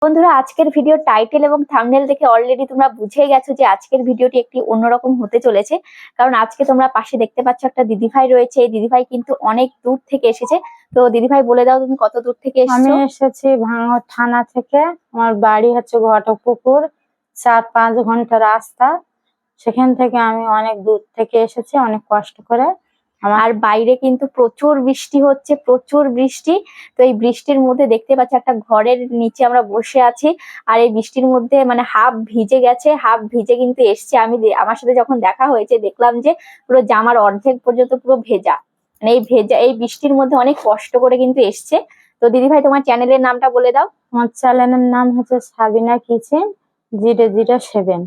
বন্ধুরা, আজকের video title এবং থাম্বনেল দেখে অলরেডি তোমরা বুঝে গেছো যে আজকের ভিডিওটি একটি অন্যরকম হতে চলেছে। কারণ আজকে তোমরা পাশে দেখতে পাচ্ছ একটা দিদিভাই রয়েছে। এই দিদিভাই কিন্তু অনেক দূর থেকে এসেছে। তো দিদিভাই বলে দাও তুমি কত দূর থেকে আমি এসেছো? এসেছি ভাঙড় থানা থেকে। আমার বাড়ি হচ্ছে ঘটকপুকুর, 4-5 ঘন্টা রাস্তা। সেখান থেকে আমি অনেক দূর থেকে এসেছি, অনেক কষ্ট করে। আর বাইরে কিন্তু প্রচুর বৃষ্টি হচ্ছে, প্রচুর বৃষ্টি। তো এই বৃষ্টির মধ্যে দেখতে পাচ্ছি একটা ঘরের নিচে আমরা বসে আছি। আর এই বৃষ্টির মধ্যে মানে হাফ ভিজে গেছে, হাফ ভিজে কিন্তু এসছে। আমার সাথে যখন দেখা হয়েছে দেখলাম যে পুরো জামার অর্ধেক পর্যন্ত পুরো ভেজা। মানে এই বৃষ্টির মধ্যে অনেক কষ্ট করে কিন্তু এসছে। তো দিদিভাই তোমার চ্যানেলের নামটা বলে দাও। আমার চ্যানেলের নাম হচ্ছে সাবিনা কিচেন 007।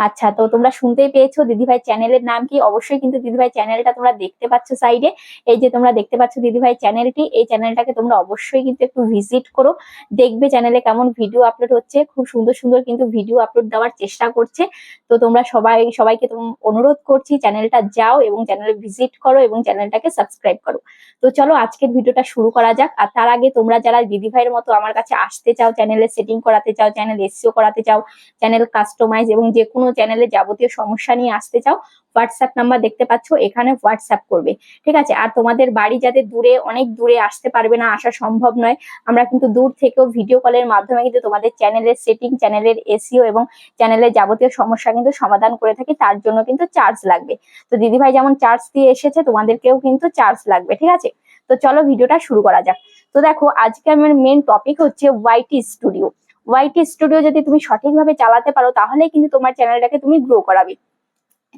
আচ্ছা, তো তোমরা শুনতেই পেয়েছো দিদিভাই চ্যানেলের নাম কি। অবশ্যই কিন্তু দিদিভাই চ্যানেলটা তোমরা দেখতে পাচ্ছ সাইডে, এই যে তোমরা দেখতে পাচ্ছ দিদিভাই চ্যানেলটি। এই চ্যানেলটাকে তোমরা অবশ্যই কিন্তু একটু ভিজিট করো, দেখবে চ্যানেলে কেমন ভিডিও আপলোড হচ্ছে। খুব সুন্দর সুন্দর কিন্তু ভিডিও আপলোড দেওয়ার চেষ্টা করছে। তো তোমরা সবাইকে অনুরোধ করছি চ্যানেলটা যাও এবং চ্যানেলে ভিজিট করো এবং চ্যানেলটাকে সাবস্ক্রাইব করো। তো চলো আজকের ভিডিওটা শুরু করা যাক। আর তার আগে তোমরা যারা দিদিভাইয়ের মতো আমার কাছে আসতে চাও, চ্যানেলে সেটিং করাতে চাও, চ্যানেল এসইও করাতে চাও, চ্যানেল কাস্টমাইজ এবং যে কোনো চ্যানেলে যাবতীয় সমস্যা নিয়ে আসতে চাও, হোয়াটসঅ্যাপ নাম্বার দেখতে পাচ্ছ, এখানে হোয়াটসঅ্যাপ করবে। ঠিক আছে? আর তোমাদের বাড়ি যাদের দূরে, অনেক দূরে আসতে পারবে না, আসা সম্ভব নয়, আমরা কিন্তু দূর থেকেও ভিডিও কলের মাধ্যমে কিন্তু তোমাদের চ্যানেলের সেটিং, চ্যানেলের এসইও এবং চ্যানেলের যাবতীয় সমস্যা কিন্তু সমাধান করে থাকি। তার জন্য কিন্তু চার্জ লাগবে। তো দিদিভাই যেমন চার্জ দিয়ে এসেছে, তোমাদেরকেও কিন্তু চার্জ লাগবে। ঠিক আছে? তো চলো ভিডিওটা শুরু করা যাক। তো দেখো, আজকে আমার মেন টপিক হচ্ছে ওয়াইটি স্টুডিও। ওয়াইটি স্টুডিও যদি তুমি সঠিকভাবে চালাতে পারো তাহলে কিন্তু তোমার চ্যানেলটাকে তুমি গ্রো করাবে।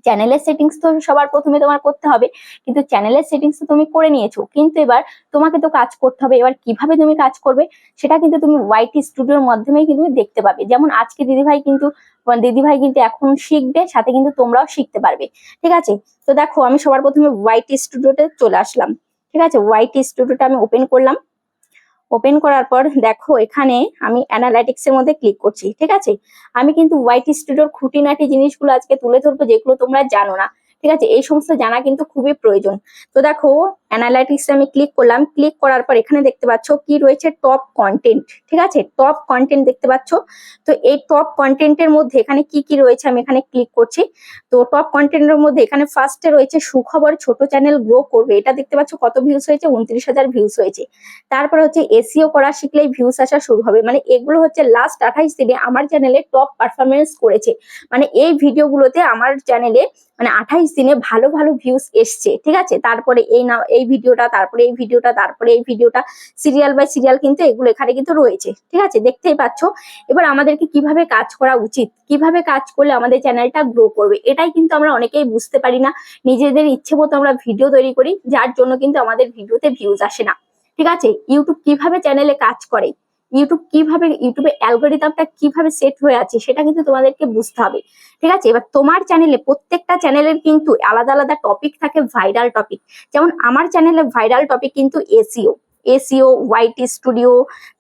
চ্যানেলের সেটিংস তো সবার প্রথমে তোমার করতে হবে, কিন্তু চ্যানেলের সেটিংস তো তুমি করে নিয়েছো, কিন্তু এবার তোমাকে তো কাজ করতে হবে। এবার কিভাবে তুমি কাজ করবে সেটা কিন্তু তুমি ওয়াইটি স্টুডিওর মাধ্যমেই কিন্তু দেখতে পাবে। যেমন আজকে দিদিভাই কিন্তু এখন শিখবে, সাথে কিন্তু তোমরাও শিখতে পারবে। ঠিক আছে? তো দেখো, আমি সবার প্রথমে ওয়াইটি স্টুডিওতে চলে আসলাম। ঠিক আছে? ওয়াইটি স্টুডিওটা আমি ওপেন করলাম। ওপেন করার পর দেখো, এখানে আমি অ্যানালাইটিক্স এর মধ্যে ক্লিক করছি। ঠিক আছে? আমি কিন্তু ওয়াইটি স্টুডিওর খুঁটিনাটি জিনিসগুলো আজকে তুলে ধরবো, যেগুলো তোমরা জানো না। ঠিক আছে? এই সমস্ত জানা কিন্তু খুবই প্রয়োজন। তো দেখো, অ্যানালাইটিক্স আমি ক্লিক করলাম। ক্লিক করার পর এখানে দেখতে পাচ্ছ কি রয়েছে, টপ কন্টেন্ট। ঠিক আছে? টপ কন্টেন্ট দেখতে পাচ্ছ। তো এই টপ কন্টেন্টের মধ্যে এখানে কি কি রয়েছে আমি এখানে ক্লিক করছি। তো টপ কন্টেন্টের মধ্যে এখানে ফার্স্টে রয়েছে সুখবর, ছোট চ্যানেল গ্রো করবে। এটা দেখতে পাচ্ছ কত ভিউজ হয়েছে, 29,000 ভিউজ হয়েছে। তারপরে হচ্ছে এসইও করা শিখলেই ভিউজ আসা শুরু হবে। মানে এগুলো হচ্ছে লাস্ট 28 দিনে আমার চ্যানেলে টপ পারফরমেন্স করেছে। মানে এই ভিডিওগুলোতে আমার চ্যানেলে মানে 28 দিনে ভালো ভালো ভিউজ এসছে। ঠিক আছে? তারপরে এই ভিডিওটা, তারপরে এই ভিডিওটা, তারপরে এই ভিডিওটা, সিরিয়াল বাই সিরিয়াল কিন্তু এগুলো এখানে কিন্তু রয়েছে। ঠিক আছে? দেখতেই পাচ্ছ। এবার আমাদেরকে কিভাবে কাজ করা উচিত, কিভাবে কাজ করলে আমাদের চ্যানেলটা গ্রো করবে, এটাই কিন্তু আমরা অনেকেই বুঝতে পারি না। নিজেদের ইচ্ছে মতো আমরা ভিডিও তৈরি করি, যার জন্য কিন্তু আমাদের ভিডিওতে ভিউজ আসে না। ঠিক আছে? ইউটিউব কিভাবে চ্যানেলে কাজ করে, ইউটিউবে অ্যালগোরিদমটা কিভাবে সেট হয়ে আছে, সেটা কিন্তু তোমাদেরকে বুঝতে হবে। ঠিক আছে? এবার তোমার চ্যানেলে, প্রত্যেকটা চ্যানেলের কিন্তু আলাদা আলাদা টপিক থাকে, ভাইরাল টপিক। যেমন আমার চ্যানেলে ভাইরাল টপিক কিন্তু এসইও, ওয়াইটি স্টুডিও,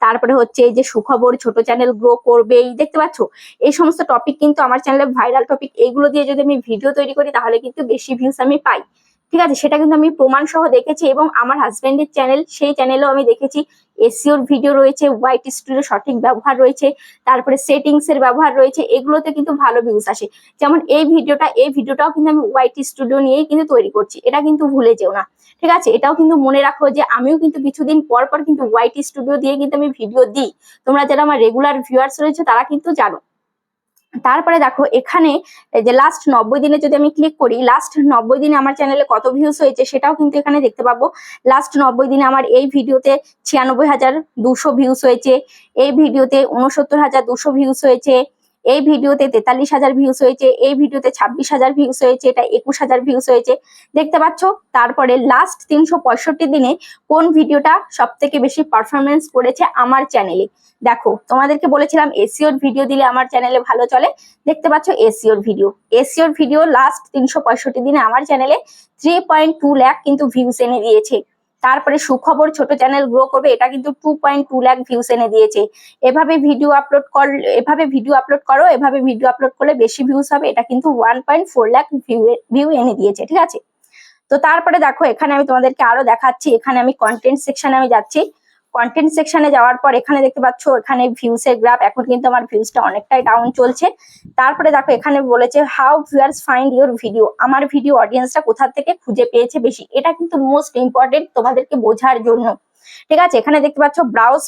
তারপরে হচ্ছে এই যে সুখবর, ছোট চ্যানেল গ্রো করবে, এই দেখতে পাচ্ছ, এই সমস্ত টপিক কিন্তু আমার চ্যানেলে ভাইরাল টপিক। এইগুলো দিয়ে যদি আমি ভিডিও তৈরি করি তাহলে কিন্তু বেশি ভিউজ আমি পাই। ঠিক আছে? সেটা কিন্তু আমি প্রমাণ সহ দেখেছি, এবং আমার হাজবেন্ডের চ্যানেল, সেই চ্যানেলেও আমি দেখেছি এসইওর ভিডিও রয়েছে, ওয়াইটি স্টুডিও সঠিক ব্যবহার রয়েছে, তারপরে সেটিংস এর ব্যবহার রয়েছে, এগুলোতে কিন্তু ভালো ভিউজ আসে। যেমন এই ভিডিওটাও কিন্তু আমি ওয়াইটি স্টুডিও নিয়েই কিন্তু তৈরি করছি, এটা কিন্তু ভুলে যেও না। ঠিক আছে? এটাও কিন্তু মনে রাখো যে আমিও কিন্তু কিছুদিন পর পর কিন্তু ওয়াইটি স্টুডিও দিয়ে কিন্তু আমি ভিডিও দিই। তোমরা যারা আমার রেগুলার ভিউয়ার্স রয়েছে তারা কিন্তু জানো। তারপরে দেখো, এখানে যে লাস্ট 90 দিনে যদি আমি ক্লিক করি, লাস্ট 90 দিনে আমার চ্যানেলে কত ভিউজ হয়েছে সেটাও কিন্তু এখানে দেখতে পাবো। লাস্ট 90 দিনে আমার এই ভিডিওতে 96,200 ভিউজ হয়েছে, এই ভিডিওতে 69,200 ভিউজ হয়েছে, এই ভিডিওতে 43,000 ভিউজ হয়েছে, এই ভিডিওতে 26,000 ভিউজ হয়েছে, এটা 21,000 ভিউজ হয়েছে। দেখতে পাচ্ছ? তারপরে লাস্ট 365 দিনে কোন ভিডিওটা সব থেকে বেশি পারফরমেন্স করেছে আমার চ্যানেলে। দেখো, তোমাদেরকে বলেছিলাম এসইওর ভিডিও দিলে আমার চ্যানেলে ভালো চলে। দেখতে পাচ্ছ এসইওর ভিডিও লাস্ট 365 দিনে আমার চ্যানেলে 3.2 লাখ কিন্তু ভিউজ এনে দিয়েছে। তারপরে সুখবর, ছোট চ্যানেল গ্রো করবে, এটা কিন্তু 2.2 লাখ ভিউজ এনে দিয়েছে। এভাবে ভিডিও আপলোড করো, এভাবে ভিডিও আপলোড করলে বেশি ভিউজ হবে, এটা কিন্তু 1.4 লাখ ভিউ এনে দিয়েছে। ঠিক আছে? তো তারপরে দেখো, এখানে আমি তোমাদেরকে আরো দেখাচ্ছি। এখানে আমি কন্টেন্ট সেকশনে আমি যাচ্ছি। কন্টেন্ট সেকশনে যাওয়ার পর এখানে দেখতে পাচ্ছ এখানে ভিউস এর গ্রাফ, এখন কিন্তু আমার ভিউজটা অনেকটাই ডাউন চলছে। তারপরে দেখো এখানে বলেছে how viewers find your video, আমার ভিডিও অডিয়েন্সটা কোথা থেকে খুঁজে পেয়েছে বেশি, এটা কিন্তু মোস্ট ইম্পর্টেন্ট তোমাদেরকে বোঝার জন্য। ঠিক আছে, এখানে দেখতে পাচ্ছ ব্রাউজ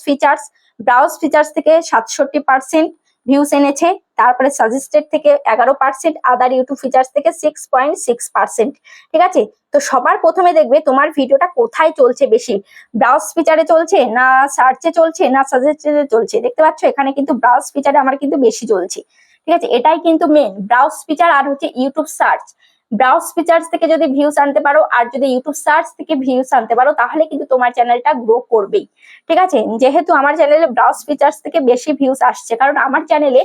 ফিচার্স থেকে 67% ভিউস এনেছে, তারপরে সাজেস্টেড থেকে 11%, আদার ইউটিউব ফিচার্স থেকে 6.6%। ঠিক আছে, তো সবার প্রথমে দেখবে তোমার ভিডিওটা কোথায় চলছে বেশি, ব্রাউজ ফিচারে চলছে না সার্চে চলছে না সাজেস্টেডে চলছে। দেখতে পাচ্ছ এখানে কিন্তু ব্রাউজ ফিচারে আমার কিন্তু বেশি চলছে। ঠিক আছে, এটাই কিন্তু মেন, ব্রাউজ ফিচার আর হচ্ছে ইউটিউব সার্চ। ব্রাউজ ফিচার্স থেকে যদি ভিউস আনতে পারো আর যদি ইউটিউব সার্চ থেকে ভিউস আনতে পারো তাহলে কিন্তু তোমার চ্যানেলটা গ্রো করবেই। ঠিক আছে, যেহেতু আমার চ্যানেলে ব্রাউজ ফিচার্স থেকে বেশি ভিউস আসছে, কারণ আমার চ্যানেলে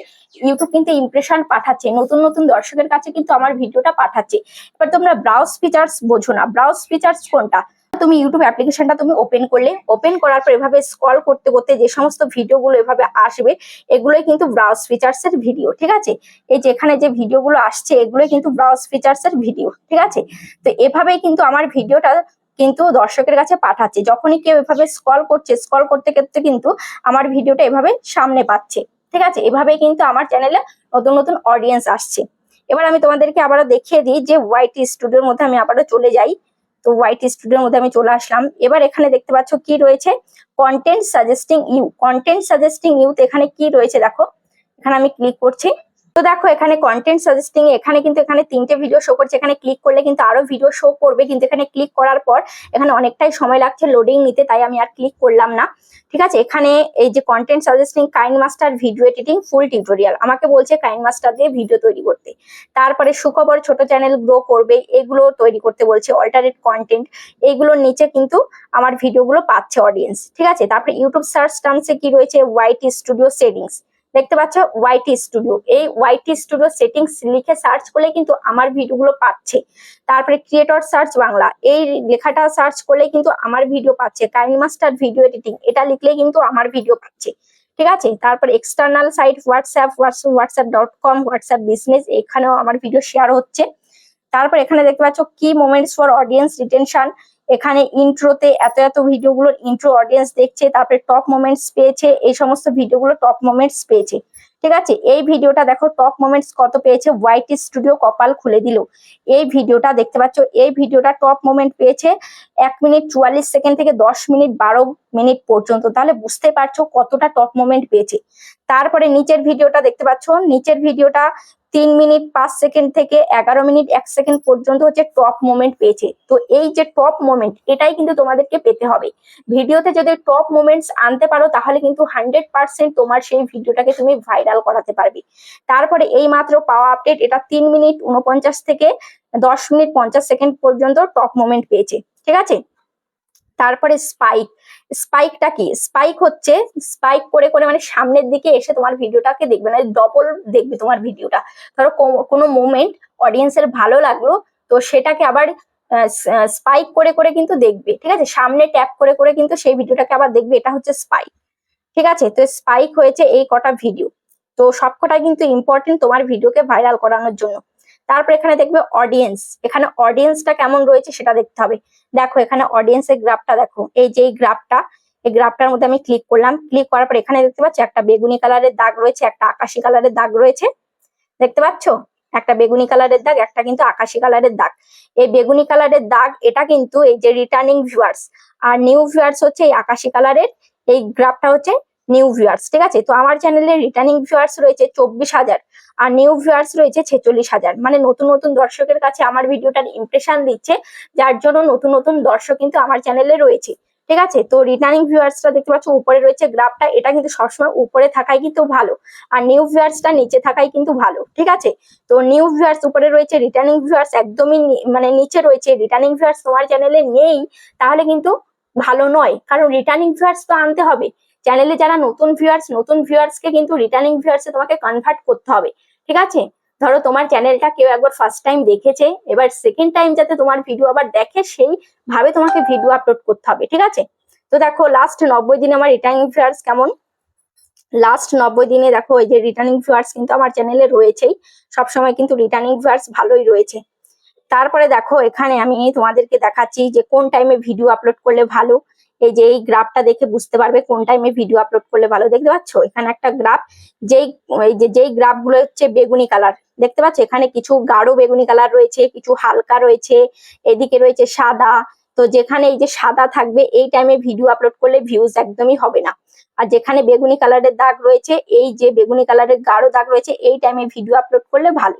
ইউটিউব কিন্তু ইমপ্রেশন পাঠাচ্ছে, নতুন নতুন দর্শকের কাছে কিন্তু আমার ভিডিওটা পাঠাচ্ছে। এবার তোমরা ব্রাউজ ফিচার্স বোঝো না, ব্রাউজ ফিচার্স কোনটা, তুমি ইউটিউব অ্যাপ্লিকেশনটা তুমি ওপেন করলে, ওপেন করার পর এভাবে স্ক্রল করতে করতে যে সমস্ত ভিডিওগুলো এভাবে আসবে এগুলোই কিন্তু ব্রাউজ ফিচার্স এর ভিডিও। ঠিক আছে, এই যে এখানে যে ভিডিওগুলো আসছে এগুলোই কিন্তু ব্রাউজ ফিচার্স এর ভিডিও। ঠিক আছে, তো এভাবেই কিন্তু আমার ভিডিওটা কিন্তু দর্শকের কাছে পাঠাচ্ছে, যখনই কেউ এভাবে স্ক্রল করছে, স্ক্রল করতে করতে কিন্তু আমার ভিডিওটা এভাবে সামনে পাচ্ছে। ঠিক আছে, এভাবেই কিন্তু আমার চ্যানেলে নতুন নতুন অডিয়েন্স আসছে। এবার আমি তোমাদেরকে আবারও দেখিয়ে দিই যে ওয়াইটি স্টুডিওর মধ্যে আমি আবারও চলে যাই। তো ওয়াইটি স্টুডিওর মধ্যে আমি চলে আসলাম। এবার এখানে দেখতে পাচ্ছ কি রয়েছে, কন্টেন্ট সাজেস্টিং ইউ। এখানে কি রয়েছে দেখো, এখানে আমি ক্লিক করছি। তো দেখো এখানে কন্টেন্ট সাজেস্টিং এখানে কিন্তু এখানে 3টে ভিডিও শো করছে, এখানে ক্লিক করলে কিন্তু আরো ভিডিও শো করবে, কিন্তু এখানে ক্লিক করার পর এখানে অনেকটাই সময় লাগছে লোডিং নিতে, তাই আমি আর ক্লিক করলাম না। ঠিক আছে, এখানে এই যে content suggesting KineMaster video editing ফুল টিউটোরিয়াল, আমাকে বলছে কাইনমাস্টার দিয়ে ভিডিও তৈরি করতে। তারপরে সুখবর ছোট চ্যানেল গ্রো করবে, এগুলো তৈরি করতে বলছে। অল্টারনেট কন্টেন্ট, এইগুলোর নিচে কিন্তু আমার ভিডিওগুলো পাচ্ছে অডিয়েন্স। ঠিক আছে, তারপরে ইউটিউব সার্চ টার্মসে কি রয়েছে, ওয়াইটি স্টুডিও সেটিংস, দেখতে পাচ্ছ ওয়াইটি স্টুডিও, এই ওয়াইটি স্টুডিও সেটিংস লিখে সার্চ করলে কিন্তু আমার ভিডিওগুলো পাচ্ছে। তারপরে ক্রিয়েটর সার্চ বাংলা, এই লেখাটা সার্চ করলে কিন্তু আমার ভিডিও পাচ্ছে। কাইনমাস্টার ভিডিও এডিটিং, এটা লিখলে কিন্তু আমার ভিডিও পাচ্ছে। ঠিক আছে, তারপর এক্সটার্নাল সাইট হোয়াটসঅ্যাপ.com, হোয়াটসঅ্যাপ বিজনেস, এখানেও আমার ভিডিও শেয়ার হচ্ছে। তারপর এখানে দেখতে পাচ্ছ কি মোমেন্টস ফর অডিয়েন্স রিটেনশন, এখানে ইন্ট্রোতে এত এত ভিডিওগুলোর ইন্ট্রো অডিয়েন্স দেখছে, তারপরে টপ মোমেন্টস পেয়েছে, এই সমস্ত ভিডিওগুলো টপ মোমেন্টস পেয়েছে। ঠিক আছে, এই ভিডিওটা দেখো টপ মোমেন্টস কত পেয়েছে, ওয়াইটি স্টুডিও কপাল খুলে দিল, এই ভিডিওটা দেখতে পাচ্ছ, এই ভিডিওটা টপ মোমেন্ট পেয়েছে 1 মিনিট 44 সেকেন্ড থেকে 10 মিনিট 12 মিনিট পর্যন্ত, তাহলে বুঝতে পারছো কতটা টপ মোমেন্ট পেয়েছে। তারপরে নিচের ভিডিওটা দেখতে পাচ্ছ, নিচের ভিডিওটা 3 মিনিট 5 সেকেন্ড থেকে 11 মিনিট 1 সেকেন্ড পর্যন্ত হচ্ছে টপ মোমেন্ট পেয়েছে। তো এই যে টপ মোমেন্ট, এটাই কিন্তু তোমাদেরকে পেতে হবে। ভিডিওতে যদি টপ মোমেন্টস আনতে পারো তাহলে কিন্তু 100% তোমার সেই ভিডিওটাকে তুমি ভাইরাল করাতে পারবে। তারপরে এই মাত্র পাওয়া আপডেট, এটা 3 মিনিট 49 থেকে 10 মিনিট 50 সেকেন্ড পর্যন্ত টপ মোমেন্ট পেয়েছে। ঠিক আছে, তারপরে স্পাইকটা কি, স্পাইক হচ্ছে স্পাইক করে করে মানে সামনের দিকে এসে তোমার ভিডিওটাকে দেখবে, না ডবল দেখবে তোমার ভিডিওটা। ধরো কোনো মোমেন্ট অডিয়েন্সের ভালো লাগলো, তো সেটাকে আবার স্পাইক করে করে কিন্তু দেখবে। ঠিক আছে, সামনে ট্যাপ করে করে কিন্তু সেই ভিডিওটাকে আবার দেখবে, এটা হচ্ছে স্পাইক। ঠিক আছে, তো স্পাইক হয়েছে এই কটা ভিডিও, তো সবকটাই কিন্তু ইম্পর্টেন্ট তোমার ভিডিওকে ভাইরাল করানোর জন্য। তারপর এখানে দেখবে অডিয়েন্স, এখানে অডিয়েন্সটা কেমন রয়েছে সেটা দেখতে হবে। দেখো এখানে অডিয়েন্সের গ্রাফটা দেখো, এই যে গ্রাফটা, এই গ্রাফটার মধ্যে আমি ক্লিক করলাম, ক্লিক করার পর এখানে দেখতে পাচ্ছ একটা বেগুনি কালারের দাগ রয়েছে, একটা আকাশি কালারের দাগ রয়েছে। দেখতে পাচ্ছ একটা বেগুনি কালারের দাগ, একটা কিন্তু আকাশি কালারের দাগ। এই বেগুনি কালারের দাগ এটা কিন্তু এই যে রিটার্নিং ভিউয়ার্স, আর নিউ ভিউয়ার্স হচ্ছে এই আকাশি কালারের, এই গ্রাফটা হচ্ছে নিউ ভিউয়ার্স। ঠিক আছে, তো আমার চ্যানেলে রিটার্নিং ভিউয়ার্স রয়েছে 24,000 আর নিউ ভিউয়ার্স রয়েছে 46,000, মানে নতুন নতুন দর্শকের কাছে আমার ভিডিওটার ইমপ্রেশন দিচ্ছে, যার জন্য নতুন নতুন দর্শক কিন্তু আমার চ্যানেলে রয়েছে। ঠিক আছে, তো রিটার্নিং ভিউয়ার্সটা দেখতে পাচ্ছ উপরে রয়েছে গ্রাফটা, এটা কিন্তু সবসময় উপরে থাকাই কিন্তু ভালো, আর নিউ ভিউয়ার্সটা নিচে থাকাই কিন্তু ভালো। ঠিক আছে, তো নিউ ভিউয়ার্স উপরে রয়েছে, রিটার্নিং ভিউয়ার্স একদমই মানে নিচে রয়েছে। রিটার্নিং ভিউয়ার্স তোমার চ্যানেলে নেই তাহলে কিন্তু ভালো নয়, কারণ রিটার্নিং ভিউয়ার্স তো আনতে হবে। চ্যানেলে যারা নতুন ভিউয়ার্সকে কিন্তু রিটার্নিং ভিউয়ার্সে তোমাকে কনভার্ট করতে হবে। ঠিক আছে, ধরো তোমার চ্যানেলটা কেউ একবার ফার্স্ট টাইম দেখেছে, এবার সেকেন্ড টাইম যাতে তোমার ভিডিও আবার দেখে সেই ভাবে তোমাকে ভিডিও আপলোড করতে হবে। ঠিক আছে, তো দেখো লাস্ট 90 দিনে আমার রিটার্নিং ভিউয়ার্স কেমন, লাস্ট 90 দিনে দেখো এই যে রিটার্নিং ভিউয়ার্স কিন্তু আমার চ্যানেলে রয়েছেই, সবসময় কিন্তু রিটার্নিং ভিউয়ার্স ভালোই রয়েছে। তারপরে দেখো এখানে আমি তোমাদেরকে দেখাচ্ছি যে কোন টাইমে ভিডিও আপলোড করলে ভালো। এই যে এই গ্রাফটা দেখে বুঝতে পারবে কোন টাইমে ভিডিও আপলোড করলে ভালো। দেখতে পাচ্ছ এখানে একটা গ্রাফ, যেই গ্রাফ গুলো হচ্ছে বেগুনি কালার, দেখতে পাচ্ছ এখানে কিছু গাঢ় বেগুনি কালার রয়েছে, কিছু হালকা রয়েছে, এদিকে রয়েছে সাদা। তো যেখানে এই যে সাদা থাকবে এই টাইমে ভিডিও আপলোড করলে ভিউজ একদমই হবে না। আর যেখানে বেগুনি কালারের দাগ রয়েছে, এই যে বেগুনি কালারের গাঢ় দাগ রয়েছে, এই টাইমে ভিডিও আপলোড করলে ভালো।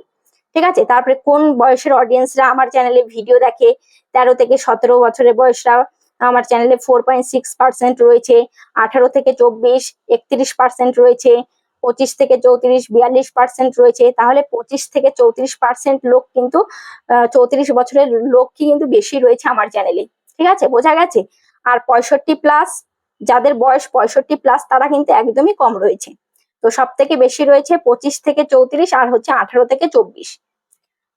ঠিক আছে, তারপরে কোন বয়সের অডিয়েন্সরা আমার চ্যানেলে ভিডিও দেখে, 13 থেকে 17 বছরের বয়সরা আমার চ্যানেলে 4.6% রয়েছে, 18 থেকে 24 31% রয়েছে, 25 থেকে 34 42% রয়েছে। তাহলে 25 থেকে 34% লোক কিন্তু 34 বছরের লোক কিন্তু বেশি রয়েছে আমার চ্যানেলে। ঠিক আছে, বোঝা গেছে। আর 65+, যাদের বয়স 65+, তারা কিন্তু একদমই কম রয়েছে। তো সব থেকে বেশি রয়েছে 25 থেকে 34 আর হচ্ছে 18 থেকে 24।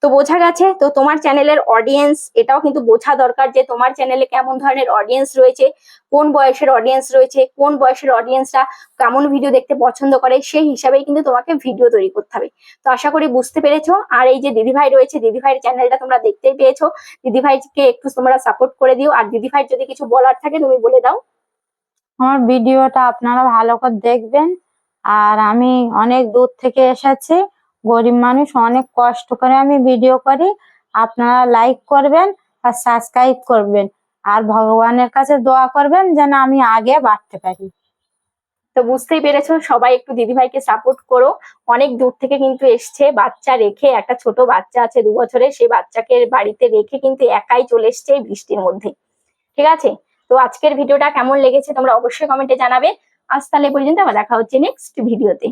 তো বোঝা গেছে। তো তোমার চ্যানেলের অডিয়েন্স এটাও কিন্তু বোঝা দরকার যে তোমার চ্যানেলে কেমন ধরনের অডিয়েন্স রয়েছে, কোন বয়সের অডিয়েন্স রয়েছে, কোন বয়সের অডিয়েন্সরা কেমন ভিডিও দেখতে পছন্দ করে, সেই হিসাবেই কিন্তু তোমাকে ভিডিও তৈরি করতে হবে। তো আশা করি বুঝতে পেরেছো। আর এই যে দিদিভাই রয়েছে, দিদিভাইয়ের চ্যানেলটা তোমরা দেখতেই পেয়েছো, দিদিভাইকে একটু তোমরা সাপোর্ট করে দিও। আর দিদিভাইয়ের যদি কিছু বলার থাকে তুমি বলে দাও। আমার ভিডিওটা আপনারা ভালো করে দেখবেন। আর আমি অনেক দূর থেকে এসেছি, গরিব মানুষ, অনেক কষ্ট করে আমি ভিডিও করি। আপনারা লাইক করবেন আর সাবস্ক্রাইব করবেন, আর ভগবানের কাছে দোয়া করবেন যেন আমি আগে বাড়তে পারি। তো বুঝতেই পেরেছো, সবাই একটু দিদিভাইকে সাপোর্ট করো। অনেক দূর থেকে কিন্তু এসছে, বাচ্চা রেখে, একটা ছোট বাচ্চা আছে 2 বছরের, সেই বাচ্চাকে বাড়িতে রেখে কিন্তু একাই চলে এসছে এই বৃষ্টির মধ্যে। ঠিক আছে, তো আজকের ভিডিওটা কেমন লেগেছে তোমরা অবশ্যই কমেন্টে জানাবে। আজ তাহলে পর্যন্ত, আবার দেখা হচ্ছে নেক্সট ভিডিওতে।